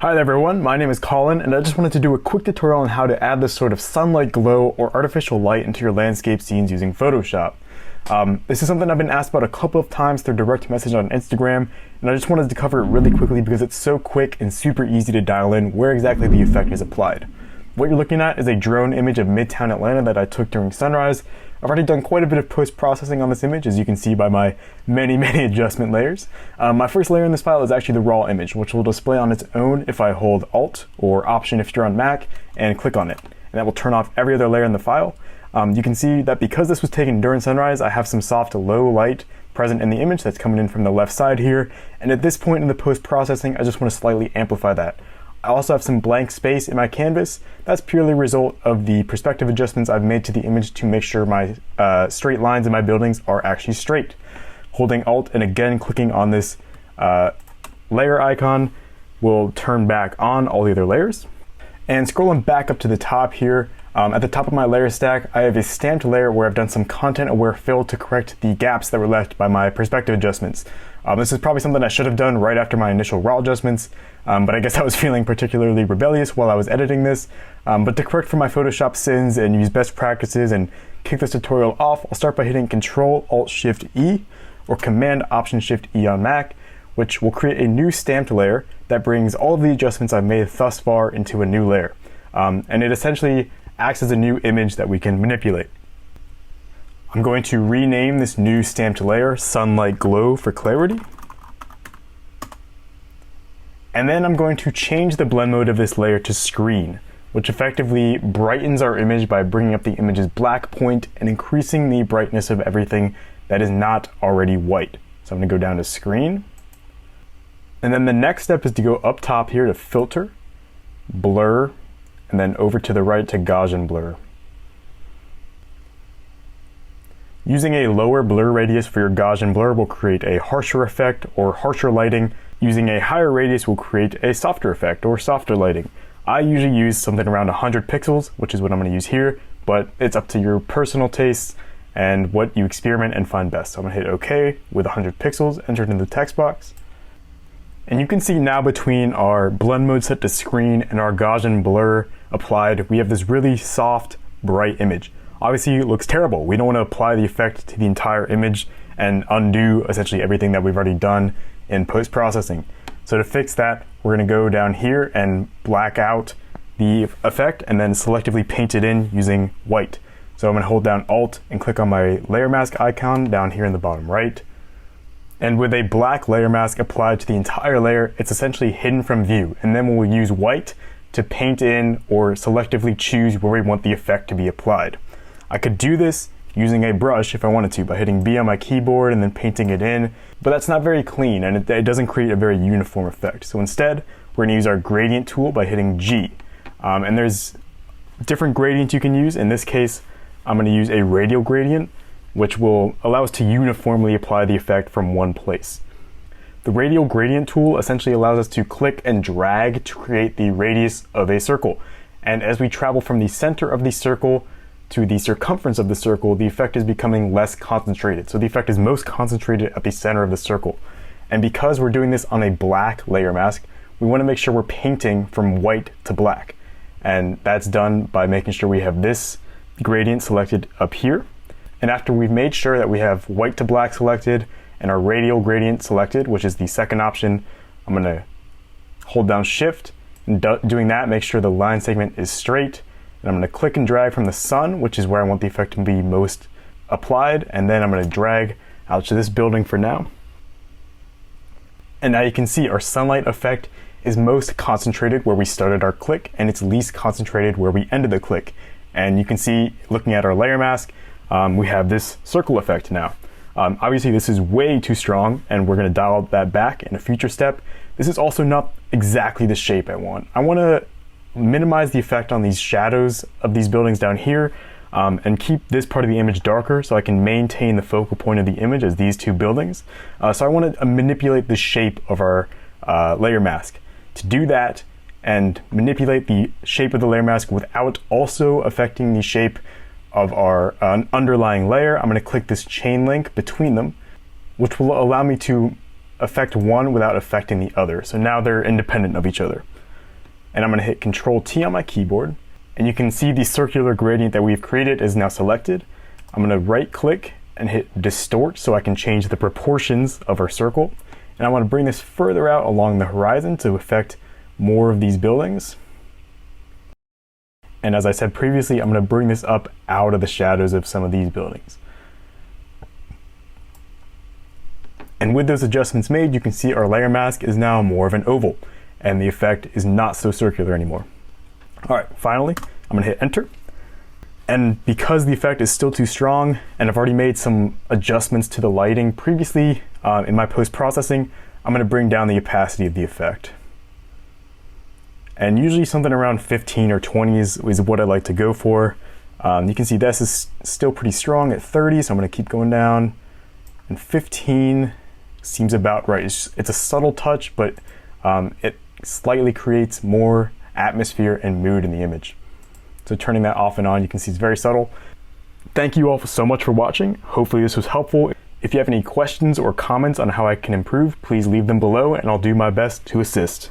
Hi there everyone, my name is Colin and I just wanted to do a quick tutorial on how to add this sort of sunlight glow or artificial light into your landscape scenes using Photoshop. This is something I've been asked about a couple of times through direct message on Instagram, and I just wanted to cover it really quickly because it's so quick and super easy to dial in where exactly the effect is applied. What you're looking at is a drone image of Midtown Atlanta that I took during sunrise. I've already done quite a bit of post-processing on this image, as you can see by my many adjustment layers. My first layer in this file is actually the raw image, which will display on its own if I hold Alt or Option if you're on Mac and click on it. And that will turn off every other layer in the file. You can see that because this was taken during sunrise, I have some soft low light present in the image that's coming in from the left side here. And at this point in the post-processing, I just want to slightly amplify that. I also have some blank space in my canvas. That's purely a result of the perspective adjustments I've made to the image to make sure my straight lines in my buildings are actually straight. Holding Alt and again clicking on this layer icon will turn back on all the other layers. And scrolling back up to the top here, at the top of my layer stack, I have a stamped layer where I've done some content-aware fill to correct the gaps that were left by my perspective adjustments. This is probably something I should have done right after my initial raw adjustments, but I guess I was feeling particularly rebellious while I was editing this. But to correct for my Photoshop sins and use best practices and kick this tutorial off, I'll start by hitting Control-Alt-Shift-E or Command-Option-Shift-E on Mac, which will create a new stamped layer that brings all of the adjustments I've made thus far into a new layer. And it essentially acts as a new image that we can manipulate. I'm going to rename this new stamped layer Sunlight Glow for clarity. And then I'm going to change the blend mode of this layer to screen, which effectively brightens our image by bringing up the image's black point and increasing the brightness of everything that is not already white. So I'm going to go down to screen. And then the next step is to go up top here to filter, blur, and then over to the right to Gaussian blur. Using a lower blur radius for your Gaussian blur will create a harsher effect or harsher lighting. Using a higher radius will create a softer effect or softer lighting. I usually use something around 100 pixels, which is what I'm going to use here, but it's up to your personal tastes and what you experiment and find best. So I'm going to hit OK with 100 pixels entered in the text box. And you can see now between our blend mode set to screen and our Gaussian blur applied, we have this really soft, bright image. Obviously it looks terrible. We don't want to apply the effect to the entire image and undo essentially everything that we've already done in post-processing. So to fix that, we're going to go down here and black out the effect and then selectively paint it in using white. So I'm going to hold down Alt and click on my layer mask icon down here in the bottom right. And with a black layer mask applied to the entire layer, it's essentially hidden from view. And then we'll use white to paint in or selectively choose where we want the effect to be applied. I could do this using a brush if I wanted to by hitting B on my keyboard and then painting it in, but that's not very clean and it doesn't create a very uniform effect. So instead, we're going to use our gradient tool by hitting G. And there's different gradients you can use. In this case, I'm going to use a radial gradient, which will allow us to uniformly apply the effect from one place. The radial gradient tool essentially allows us to click and drag to create the radius of a circle. And as we travel from the center of the circle to the circumference of the circle, the effect is becoming less concentrated. So the effect is most concentrated at the center of the circle. And because we're doing this on a black layer mask, we want to make sure we're painting from white to black. And that's done by making sure we have this gradient selected up here. And after we've made sure that we have white to black selected and our radial gradient selected, which is the second option, I'm going to hold down Shift and doing that, make sure the line segment is straight. And I'm going to click and drag from the sun, which is where I want the effect to be most applied. And then I'm going to drag out to this building for now. And now you can see our sunlight effect is most concentrated where we started our click, and it's least concentrated where we ended the click. And you can see, looking at our layer mask, we have this circle effect now. Obviously this is way too strong and we're going to dial that back in a future step. This is also not exactly the shape I want. I want to minimize the effect on these shadows of these buildings down here and keep this part of the image darker so I can maintain the focal point of the image as these two buildings. So I want to manipulate the shape of our layer mask. To do that and manipulate the shape of the layer mask without also affecting the shape of our underlying layer, I'm going to click this chain link between them, which will allow me to affect one without affecting the other. So now they're independent of each other. and I'm going to hit Control T on my keyboard, and you can see the circular gradient that we've created is now selected. I'm going to right click and hit Distort so I can change the proportions of our circle, and I want to bring this further out along the horizon to affect more of these buildings. And as I said previously, I'm going to bring this up out of the shadows of some of these buildings. And with those adjustments made, you can see our layer mask is now more of an oval, and the effect is not so circular anymore. All right, finally, I'm going to hit Enter. And because the effect is still too strong, and I've already made some adjustments to the lighting previously in my post-processing, I'm going to bring down the opacity of the effect. And usually something around 15 or 20 is what I like to go for. You can see this is still pretty strong at 30, so I'm going to keep going down. And 15 seems about right. It's a subtle touch, but it slightly creates more atmosphere and mood in the image. So turning that off and on, you can see it's very subtle. Thank you all so much for watching. Hopefully this was helpful. If you have any questions or comments on how I can improve, please leave them below and I'll do my best to assist.